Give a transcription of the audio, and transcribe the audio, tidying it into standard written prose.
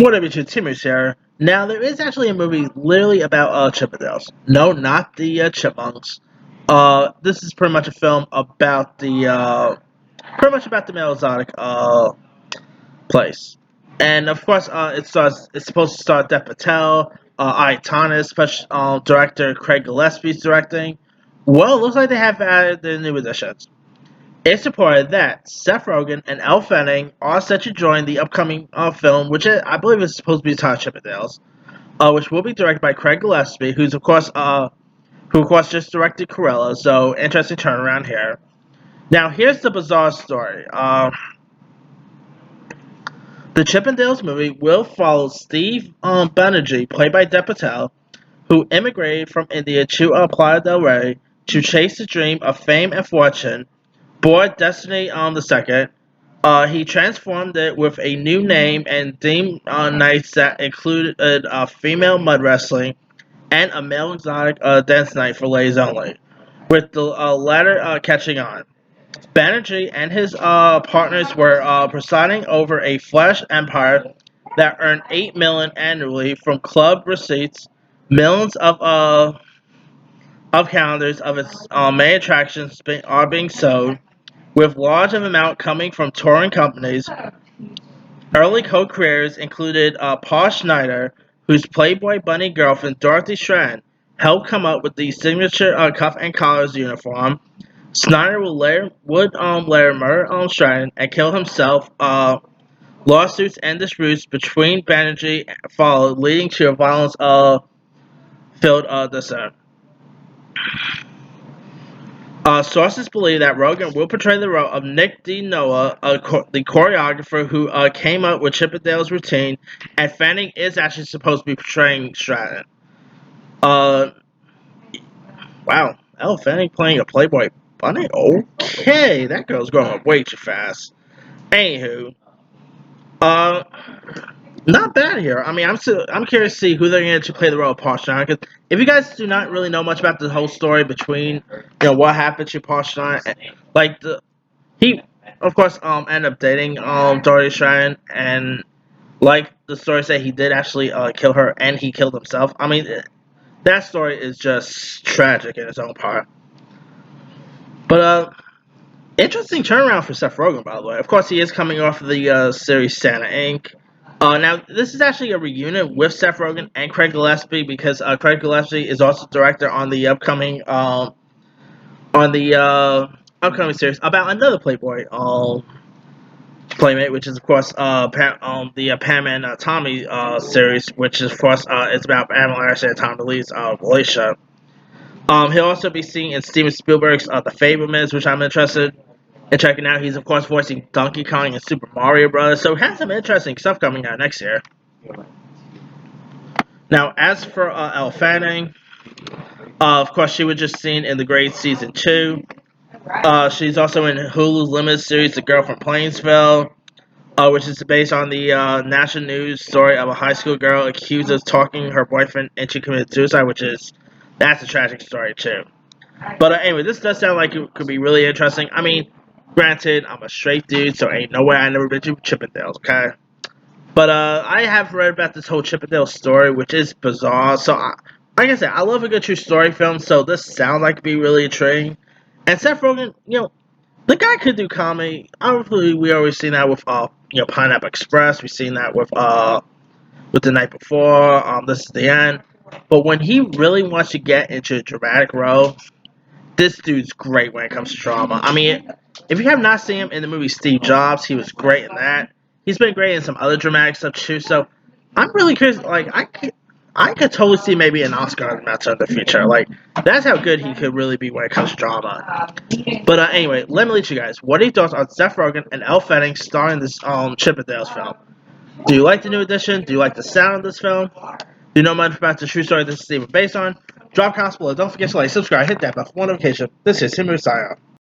Whatever, your Timmy's here. Now, there is actually a movie literally about Chippendales. No, not the Chipmunks. This is pretty much a film about pretty much about the Mesozoic place. And of course, it's supposed to star Dev Patel, Thomas, special director Craig Gillespie's directing. Well, it looks like they have added the new additions. It's reported that Seth Rogen and Elle Fanning are set to join the upcoming film, which I believe is supposed to be titled Chippendales, which will be directed by Craig Gillespie, who of course just directed Cruella. So interesting turnaround here. Now here's the bizarre story. The Chippendales movie will follow Steve Banerjee, played by Dev Patel, who immigrated from India to Playa del Rey to chase the dream of fame and fortune. Board Destiny on the second, he transformed it with a new name and theme nights that included female mud wrestling and a male exotic dance night for ladies only, with the latter catching on. Banerjee and his partners were presiding over a flash empire that earned $8 million annually from club receipts, millions of calendars of its main attractions are being sold, with large amount coming from touring companies. Early co-creators included Paul Schneider, whose Playboy bunny girlfriend Dorothy Strand helped come up with the signature cuff and collars uniform. Snyder would later murder Strand and kill himself. Lawsuits and disputes between Banerjee followed, leading to a violence filled descent. Sources believe that Rogen will portray the role of Nick D. Noah, the choreographer who came up with Chippendale's routine, and Fanning is actually supposed to be portraying Stratton. Uh, wow, Elle Fanning playing a Playboy bunny? Okay, that girl's growing up way too fast. Anywho, uh, not bad here. I mean, I'm curious to see who they're going to play the role of Paul Stein. Because if you guys do not really know much about the whole story between, what happened to Paul Stein, like he, of course, ended up dating Dorothy Stein, and like the story said, he did actually kill her, and he killed himself. I mean, that story is just tragic in its own part. But interesting turnaround for Seth Rogen, by the way. Of course, he is coming off of the series Santa Inc. Now, this is actually a reunion with Seth Rogen and Craig Gillespie because Craig Gillespie is also director on the upcoming series about another Playboy playmate, which is of course the Pam and Tommy series, which is of course it's about Pamela Anderson and Tom Lee's relationship. He'll also be seen in Steven Spielberg's The Fablemans, which I'm interested in checking out. He's of course voicing Donkey Kong in Super Mario Bros. So he has some interesting stuff coming out next year. Now, as for Elle Fanning, of course she was just seen in The Great Season 2. She's also in Hulu's limited series The Girl from Plainsville, which is based on the national news story of a high school girl accused of talking her boyfriend into committing suicide, that's a tragic story too. But anyway, this does sound like it could be really interesting. I mean, granted, I'm a straight dude, so ain't no way I never been to Chippendales, okay? But I have read about this whole Chippendale story, which is bizarre. So, like I said, I love a good true story film, so this sounds like it'd be really intriguing. And Seth Rogen, the guy could do comedy. Obviously, we always seen that with Pineapple Express. We've seen that with The Night Before. This is the end. But when he really wants to get into a dramatic role, this dude's great when it comes to drama. I mean, if you have not seen him in the movie Steve Jobs, he was great in that. He's been great in some other dramatic stuff too. So I'm really curious. Like I could totally see maybe an Oscar match in the future. Like that's how good he could really be when it comes to drama. But anyway, let me let you guys. What are your thoughts on Seth Rogen and Elle Fanning starring this Chippendales film? Do you like the new edition? Do you like the sound of this film? Do you know much about the true story this is even based on? Drop comments below. Don't forget to like, subscribe, hit that bell for notification. This is Himu Saya.